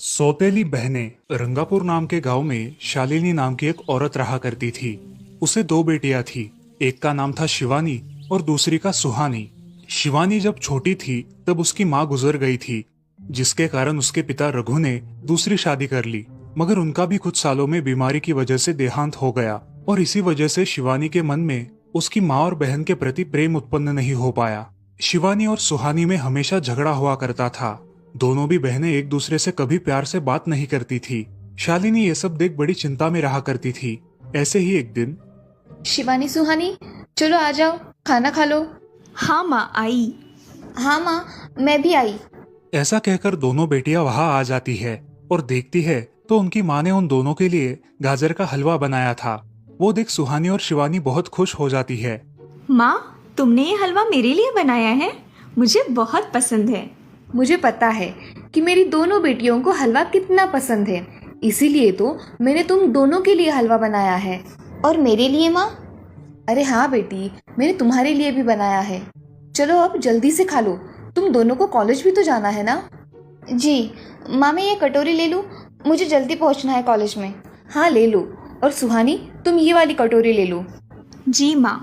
सौतेली बहनें। रंगापुर नाम के गांव में शालिनी नाम की एक औरत रहा करती थी। उसे दो बेटियां थी। एक का नाम था शिवानी और दूसरी का सुहानी। शिवानी जब छोटी थी तब उसकी माँ गुजर गई थी, जिसके कारण उसके पिता रघु ने दूसरी शादी कर ली। मगर उनका भी कुछ सालों में बीमारी की वजह से देहांत हो गया और इसी वजह से शिवानी के मन में उसकी माँ और बहन के प्रति प्रेम उत्पन्न नहीं हो पाया। शिवानी और सुहानी में हमेशा झगड़ा हुआ करता था। दोनों भी बहनें एक दूसरे से कभी प्यार से बात नहीं करती थी। शालिनी ये सब देख बड़ी चिंता में रहा करती थी। ऐसे ही एक दिन, शिवानी सुहानी, चलो आ जाओ, खाना खा लो। हाँ माँ, आई। हाँ माँ, मैं भी आई। ऐसा कहकर दोनों बेटियां वहां आ जाती है और देखती है तो उनकी माँ ने उन दोनों के लिए गाजर का हलवा बनाया था। वो देख सुहानी और शिवानी बहुत खुश हो जाती है। माँ, तुमने ये हलवा मेरे लिए बनाया है? मुझे बहुत पसंद है। मुझे पता है कि मेरी दोनों बेटियों को हलवा कितना पसंद है, इसीलिए तो मैंने तुम दोनों के लिए हलवा बनाया है। और मेरे लिए माँ? अरे हाँ बेटी, मैंने तुम्हारे लिए भी बनाया है। चलो अब जल्दी से खा लो, तुम दोनों को कॉलेज भी तो जाना है ना। जी माँ, मैं ये कटोरी ले लूँ? मुझे जल्दी पहुँचना है कॉलेज में। हाँ ले लो। और सुहानी, तुम ये वाली कटोरी ले लो। जी माँ।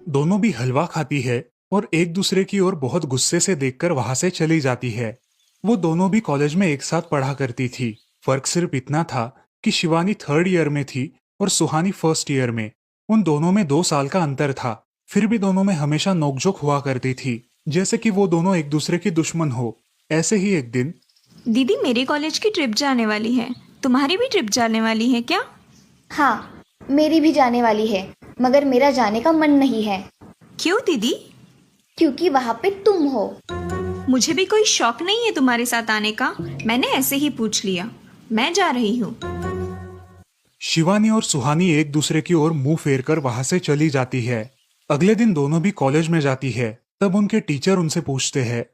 दोनों भी हलवा खाती है और एक दूसरे की ओर बहुत गुस्से से देखकर वहां से चली जाती है। वो दोनों भी कॉलेज में एक साथ पढ़ा करती थी। फर्क सिर्फ इतना था कि शिवानी 3rd ईयर में थी और सुहानी 1st ईयर में। उन दोनों में 2 साल का अंतर था। फिर भी दोनों में हमेशा नोकझोंक हुआ करती थी, जैसे कि वो दोनों एक दूसरे की दुश्मन हो। ऐसे ही एक दिन, दीदी, मेरी कॉलेज की ट्रिप जाने वाली है। तुम्हारी भी ट्रिप जाने वाली है क्या? हाँ, मेरी भी जाने वाली है, मगर मेरा जाने का मन नहीं है। क्यों दीदी? क्योंकि वहाँ पे तुम हो। मुझे भी कोई शौक नहीं है तुम्हारे साथ आने का। मैंने ऐसे ही पूछ लिया। मैं जा रही हूँ। शिवानी और सुहानी एक दूसरे की ओर मुंह फेर कर वहां से चली जाती है। अगले दिन दोनों भी कॉलेज में जाती है। तब उनके टीचर उनसे पूछते हैं,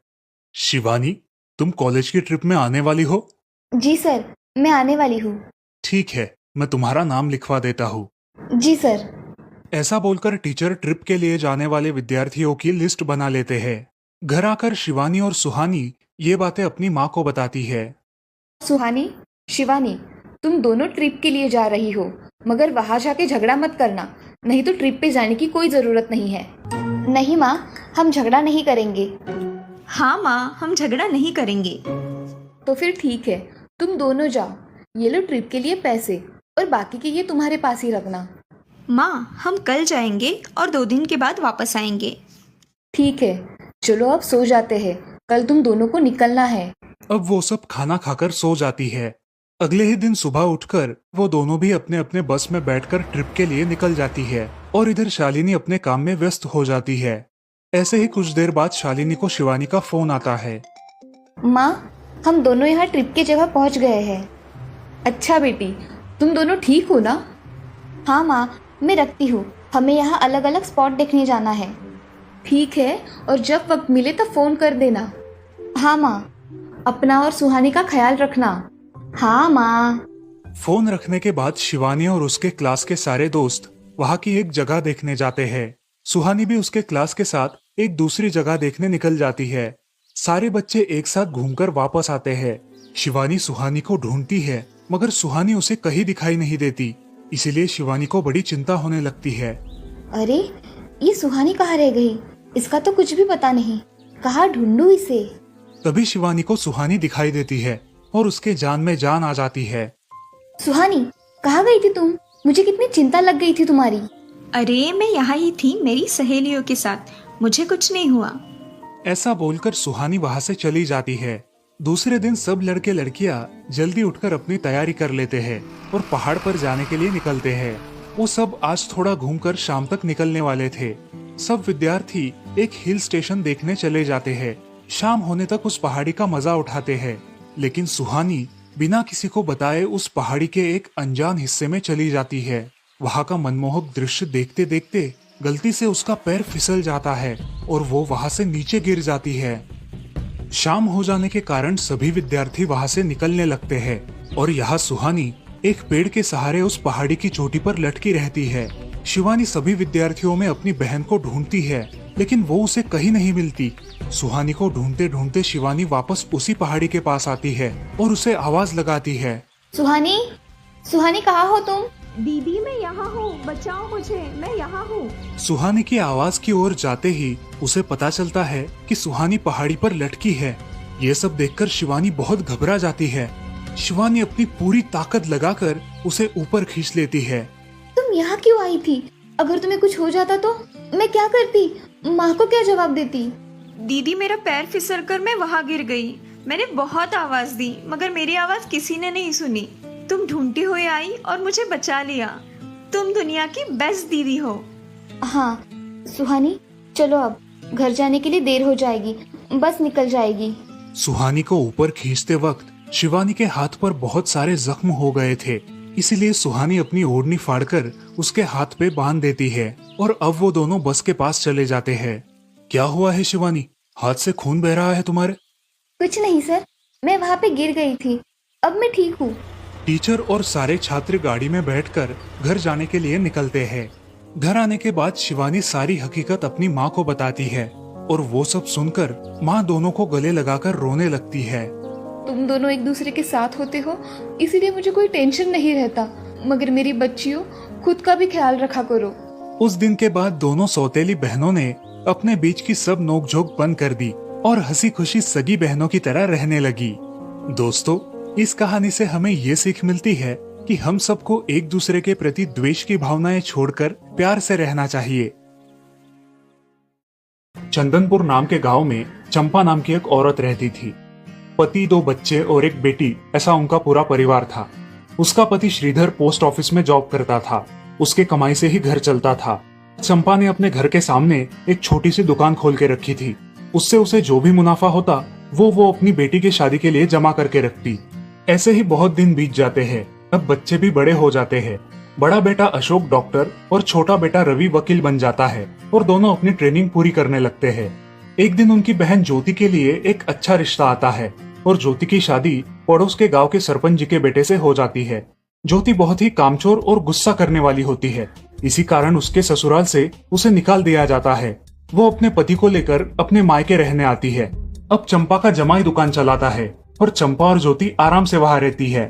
शिवानी, तुम कॉलेज की ट्रिप में आने वाली हो? जी सर, मैं आने वाली हूँ। ठीक है, मैं तुम्हारा नाम लिखवा देता हूँ। जी सर। ऐसा बोलकर टीचर ट्रिप के लिए जाने वाले विद्यार्थियों की लिस्ट बना लेते हैं। घर आकर शिवानी और सुहानी ये बातें अपनी माँ को बताती है। सुहानी, शिवानी, तुम दोनों ट्रिप के लिए जा रही हो, मगर वहां जाके झगड़ा मत करना, नहीं तो ट्रिप पे जाने की कोई ज़रूरत नहीं है। नहीं माँ, हम झगड़ा नहीं करेंगे। हाँ माँ, हम झगड़ा नहीं करेंगे। तो फिर ठीक है, तुम दोनों जाओ। ये लो ट्रिप के लिए पैसे, और बाकी के ये तुम्हारे पास ही रखना। माँ, हम कल जाएंगे और 2 दिन के बाद वापस आएंगे। ठीक है, चलो अब सो जाते हैं, कल तुम दोनों को निकलना है। अब वो सब खाना खाकर सो जाती है। अगले ही दिन सुबह उठकर वो दोनों भी अपने अपने बस में बैठकर ट्रिप के लिए निकल जाती है और इधर शालिनी अपने काम में व्यस्त हो जाती है। ऐसे ही कुछ देर बाद शालिनी को शिवानी का फोन आता है। माँ, हम दोनों यहाँ ट्रिप की जगह पहुँच गए हैं। अच्छा बेटी, तुम दोनों ठीक हो ना? हाँ माँ, मैं रखती हूँ, हमें यहाँ अलग अलग स्पॉट देखने जाना है। ठीक है, और जब वक्त मिले तो फ़ोन कर देना। हाँ माँ, अपना और सुहानी का ख्याल रखना। हाँ माँ। फोन रखने के बाद शिवानी और उसके क्लास के सारे दोस्त वहाँ की एक जगह देखने जाते हैं। सुहानी भी उसके क्लास के साथ एक दूसरी जगह देखने निकल जाती है। सारे बच्चे एक साथ घूमकर वापस आते हैं। शिवानी सुहानी को ढूंढती है, मगर सुहानी उसे कहीं दिखाई नहीं देती। इसीलिए शिवानी को बड़ी चिंता होने लगती है। अरे, ये सुहानी कहाँ रह गई? इसका तो कुछ भी पता नहीं, कहाँ ढूंढूं इसे? तभी शिवानी को सुहानी दिखाई देती है और उसके जान में जान आ जाती है। सुहानी, कहाँ गई थी तुम? मुझे कितनी चिंता लग गई थी तुम्हारी। अरे, मैं यहाँ ही थी मेरी सहेलियों के साथ, मुझे कुछ नहीं हुआ। ऐसा बोलकर सुहानी वहाँ से चली जाती है। दूसरे दिन सब लड़के लड़कियाँ जल्दी उठकर अपनी तैयारी कर लेते हैं और पहाड़ पर जाने के लिए निकलते हैं। वो सब आज थोड़ा घूमकर शाम तक निकलने वाले थे। सब विद्यार्थी एक हिल स्टेशन देखने चले जाते हैं। शाम होने तक उस पहाड़ी का मजा उठाते हैं, लेकिन सुहानी बिना किसी को बताए उस पहाड़ी के एक अनजान हिस्से में चली जाती है। वहाँ का मनमोहक दृश्य देखते देखते गलती से उसका पैर फिसल जाता है और वो वहाँ से नीचे गिर जाती है। शाम हो जाने के कारण सभी विद्यार्थी वहाँ से निकलने लगते हैं और यहाँ सुहानी एक पेड़ के सहारे उस पहाड़ी की चोटी पर लटकी रहती है। शिवानी सभी विद्यार्थियों में अपनी बहन को ढूंढती है, लेकिन वो उसे कहीं नहीं मिलती। सुहानी को ढूंढते ढूंढते शिवानी वापस उसी पहाड़ी के पास आती है और उसे आवाज लगाती है। सुहानी, सुहानी कहाँ हो तुम? दीदी मैं यहाँ हूँ, बचाओ मुझे, मैं यहाँ हूँ। सुहानी की आवाज की ओर जाते ही उसे पता चलता है कि सुहानी पहाड़ी पर लटकी है। ये सब देखकर शिवानी बहुत घबरा जाती है। शिवानी अपनी पूरी ताकत लगाकर उसे ऊपर खींच लेती है। तुम यहाँ क्यों आई थी? अगर तुम्हें कुछ हो जाता तो मैं क्या करती? माँ को क्या जवाब देती? दीदी मेरा पैर फिसल कर मैं वहाँ गिर गई। मैंने बहुत आवाज दी मगर मेरी आवाज किसी ने नहीं सुनी। तुम ढूंढती हुई आई और मुझे बचा लिया। तुम दुनिया की बेस्ट दीदी हो। हाँ सुहानी, चलो अब घर जाने के लिए देर हो जाएगी, बस निकल जाएगी। सुहानी को ऊपर खींचते वक्त शिवानी के हाथ पर बहुत सारे जख्म हो गए थे, इसीलिए सुहानी अपनी ओढ़नी फाड़कर उसके हाथ पे बांध देती है और अब वो दोनों बस के पास चले जाते हैं। क्या हुआ है शिवानी, हाथ से खून बह रहा है तुम्हारे? कुछ नहीं सर, मैं वहाँ पे गिर गई थी, अब मैं ठीक हूँ। टीचर और सारे छात्र गाड़ी में बैठकर घर जाने के लिए निकलते हैं। घर आने के बाद शिवानी सारी हकीकत अपनी माँ को बताती है और वो सब सुनकर माँ दोनों को गले लगाकर रोने लगती है। तुम दोनों एक दूसरे के साथ होते हो, इसीलिए मुझे कोई टेंशन नहीं रहता, मगर मेरी बच्चियों, खुद का भी ख्याल रखा करो। उस दिन के बाद दोनों सौतेली बहनों ने अपने बीच की सब नोकझोंक बंद कर दी और हंसी खुशी सगी बहनों की तरह रहने लगी। दोस्तों, इस कहानी से हमें ये सीख मिलती है कि हम सबको एक दूसरे के प्रति द्वेष की भावनाएं छोड़कर प्यार से रहना चाहिए। चंदनपुर नाम के गांव में चंपा नाम की एक औरत रहती थी। पति, 2 बच्चे और एक बेटी, ऐसा उनका पूरा परिवार था। उसका पति श्रीधर पोस्ट ऑफिस में जॉब करता था। उसके कमाई से ही घर चलता था। चंपा ने अपने घर के सामने एक छोटी सी दुकान खोल के रखी थी। उससे उसे जो भी मुनाफा होता वो अपनी बेटी की शादी के लिए जमा करके रखती। ऐसे ही बहुत दिन बीत जाते हैं। अब बच्चे भी बड़े हो जाते हैं। बड़ा बेटा अशोक डॉक्टर और छोटा बेटा रवि वकील बन जाता है और दोनों अपनी ट्रेनिंग पूरी करने लगते हैं। एक दिन उनकी बहन ज्योति के लिए एक अच्छा रिश्ता आता है और ज्योति की शादी पड़ोस के गांव के सरपंच जी के बेटे से हो जाती है। ज्योति बहुत ही कामचोर और गुस्सा करने वाली होती है। इसी कारण उसके ससुराल से उसे निकाल दिया जाता है। वो अपने पति को लेकर अपने मायके रहने आती है। अब चंपा का जमाई दुकान चलाता है और चंपा और ज्योति आराम से वहाँ रहती है।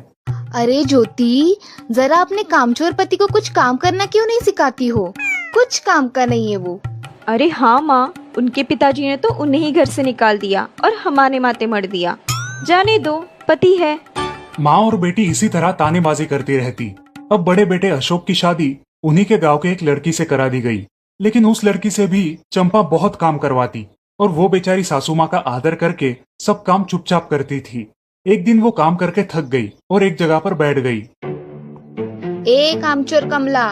अरे ज्योति, जरा अपने कामचोर पति को कुछ काम करना क्यों नहीं सिखाती हो? कुछ काम का नहीं है वो। अरे हाँ माँ, उनके पिताजी ने तो उन्हें ही घर से निकाल दिया और हमारे माथे मर दिया। जाने दो, पति है। माँ और बेटी इसी तरह तानेबाजी करती रहती। अब बड़े बेटे अशोक की शादी उन्हीं के गांव के एक लड़की से करा दी गई, लेकिन उस लड़की से भी चंपा बहुत काम करवाती और वो बेचारी सासू माँ का आदर करके सब काम चुपचाप करती थी। एक दिन वो काम करके थक गई और एक जगह पर बैठ गई। ए कामचोर कमला,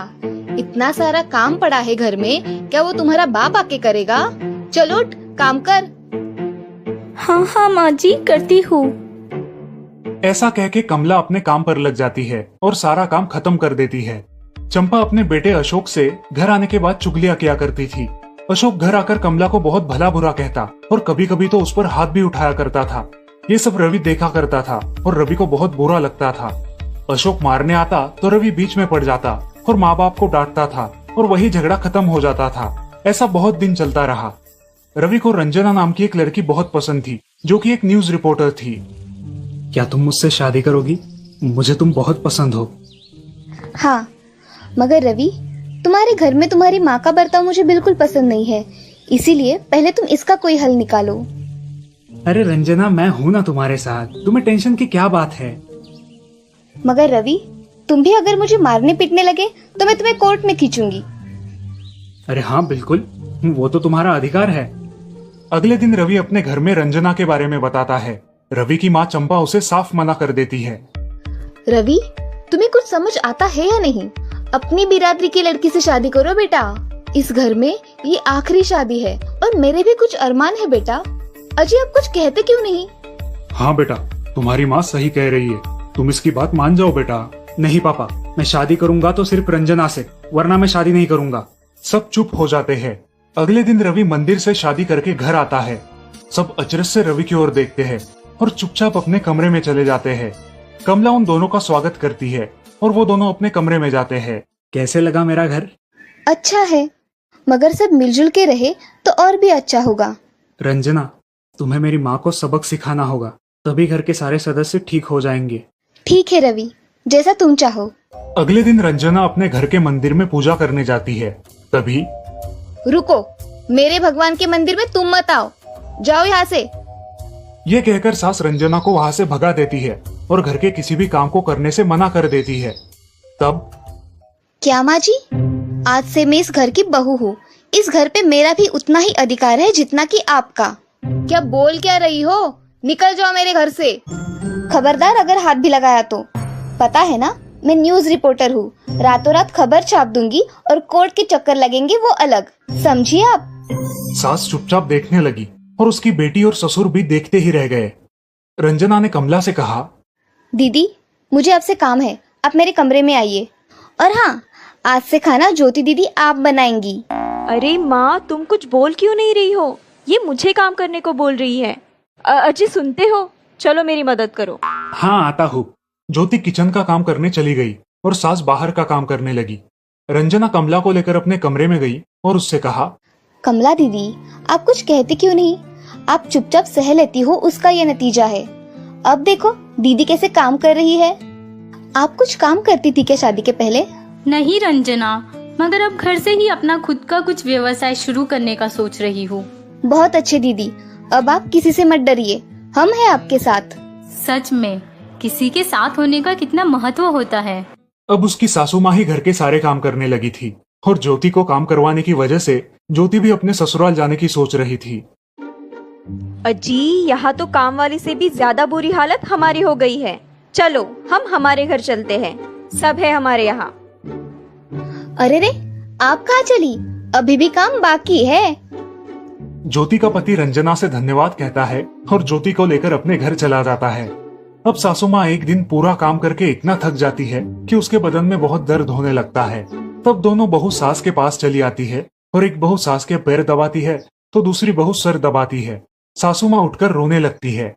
इतना सारा काम पड़ा है घर में, क्या वो तुम्हारा बाप आके करेगा? चलो उठ, काम कर। हाँ हाँ माँ जी, करती हूँ। ऐसा कह के कमला अपने काम पर लग जाती है और सारा काम खत्म कर देती है। चंपा अपने बेटे अशोक से घर आने के बाद चुगलियां किया करती थी। अशोक घर आकर कमला को बहुत भला बुरा कहता और कभी कभी तो उस पर हाथ भी उठाया करता था। ये सब रवि देखा करता था और रवि को बहुत बुरा लगता था। अशोक मारने आता तो रवि बीच में पड़ जाता और माँ बाप को डांटता था और वही झगड़ा खत्म हो जाता था। ऐसा बहुत दिन चलता रहा। रवि को रंजना नाम की एक लड़की बहुत पसंद थी, जो कि एक न्यूज रिपोर्टर थी। क्या तुम मुझसे शादी करोगी? मुझे तुम बहुत पसंद हो। हाँ, मगर रवि, तुम्हारे घर में तुम्हारी माँ का बर्ताव मुझे बिल्कुल पसंद नहीं है, इसीलिए पहले तुम इसका कोई हल निकालो। अरे रंजना, मैं हूँ ना तुम्हारे साथ, तुम्हें टेंशन की क्या बात है? मगर रवि, तुम भी अगर मुझे मारने पीटने लगे तो मैं तुम्हें कोर्ट में खींचूंगी। अरे हाँ बिल्कुल, वो तो तुम्हारा अधिकार है। अगले दिन रवि अपने घर में रंजना के बारे में बताता है। रवि की माँ चंपा उसे साफ मना कर देती है। रवि, तुम्हें कुछ समझ आता है या नहीं? अपनी बिरादरी की लड़की से शादी करो बेटा। इस घर में ये आखिरी शादी है और मेरे भी कुछ अरमान है बेटा। अजय, आप कुछ कहते क्यों नहीं? हाँ बेटा, तुम्हारी माँ सही कह रही है, तुम इसकी बात मान जाओ बेटा। नहीं पापा, मैं शादी करूंगा तो सिर्फ रंजना से, वरना मैं शादी नहीं करूंगा। सब चुप हो जाते हैं। अगले दिन रवि मंदिर से शादी करके घर आता है। सब अचरज से रवि की ओर देखते हैं और चुपचाप अपने कमरे में चले जाते हैं। कमला उन दोनों का स्वागत करती है और वो दोनों अपने कमरे में जाते हैं। कैसे लगा मेरा घर? अच्छा है, मगर सब मिलजुल के रहे तो और भी अच्छा होगा। रंजना, तुम्हें मेरी माँ को सबक सिखाना होगा, तभी घर के सारे सदस्य ठीक हो जाएंगे। ठीक है रवि, जैसा तुम चाहो। अगले दिन रंजना अपने घर के मंदिर में पूजा करने जाती है। तभी रुको, मेरे भगवान के मंदिर में तुम मत आओ, जाओ यहाँ से। ये कहकर सास रंजना को वहां से भगा देती है और घर के किसी भी काम को करने से मना कर देती है। तब क्या माँ जी, आज से मैं इस घर की बहू हूँ। इस घर पे मेरा भी उतना ही अधिकार है जितना कि आपका। क्या बोल क्या रही हो? निकल जाओ मेरे घर से। खबरदार अगर हाथ भी लगाया तो। पता है ना, मैं न्यूज रिपोर्टर हूँ। रातों रात खबर छाप दूंगी और कोर्ट के चक्कर लगेंगे वो अलग, समझिए आप। सास चुपचाप देखने लगी और उसकी बेटी और ससुर भी देखते ही रह गए। रंजना ने कमला से कहा, दीदी मुझे आपसे काम है, आप मेरे कमरे में आइए। और हाँ, आज से खाना ज्योति दीदी आप बनाएंगी। अरे माँ, तुम कुछ बोल क्यों नहीं रही हो? ये मुझे काम करने को बोल रही है। अजी सुनते हो, चलो मेरी मदद करो। हाँ आता हूँ। ज्योति किचन का काम करने चली गई और सास बाहर का काम करने लगी। रंजना कमला को लेकर अपने कमरे में गई और उससे कहा, कमला दीदी, आप कुछ कहती क्यों नहीं? आप चुपचाप सह लेती हो, उसका ये नतीजा है। अब देखो दीदी कैसे काम कर रही है। आप कुछ काम करती थी क्या शादी के पहले? नहीं रंजना, मगर अब घर से ही अपना खुद का कुछ व्यवसाय शुरू करने का सोच रही हूँ। बहुत अच्छे दीदी, अब आप किसी से मत डरिए, हम हैं आपके साथ। सच में किसी के साथ होने का कितना महत्व होता है। अब उसकी सासू माँ ही घर के सारे काम करने लगी थी और ज्योति को काम करवाने की वजह से ज्योति भी अपने ससुराल जाने की सोच रही थी। अजी, यहाँ तो काम वाली से भी ज्यादा बुरी हालत हमारी हो गई है। चलो हम हमारे घर चलते हैं, सब है हमारे यहाँ। अरे रे, आप कहाँ चली? अभी भी काम बाकी है। ज्योति का पति रंजना से धन्यवाद कहता है और ज्योति को लेकर अपने घर चला जाता है। अब सासू माँ एक दिन पूरा काम करके इतना थक जाती है कि उसके बदन में बहुत दर्द होने लगता है। तब दोनों बहू सास के पास चली आती है और एक बहू सास के पैर दबाती है तो दूसरी बहू सर दबाती है। सासू माँ उठकर रोने लगती है।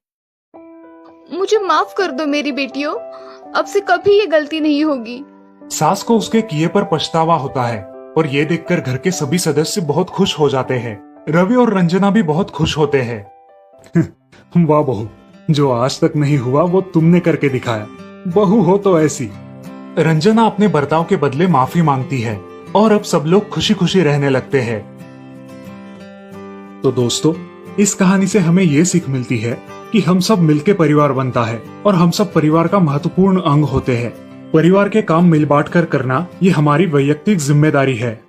मुझे माफ कर दो मेरी बेटियों, अब से कभी ये गलती नहीं होगी। सास को उसके किए पर पछतावा होता है और ये देखकर घर के सभी सदस्य बहुत खुश हो जाते हैं। रवि और रंजना भी बहुत खुश होते हैं। वाह बहू, जो आज तक नहीं हुआ वो तुमने करके दिखाया। बहू हो तो ऐसी। रंजना अपने बर्ताव के बदले माफी मांगती है और अब सब लोग खुशी खुशी रहने लगते हैं। तो दोस्तों, इस कहानी से हमें ये सीख मिलती है कि हम सब मिलके परिवार बनता है और हम सब परिवार का महत्वपूर्ण अंग होते हैं। परिवार के काम मिल बांट कर करना ये हमारी वैयक्तिक जिम्मेदारी है।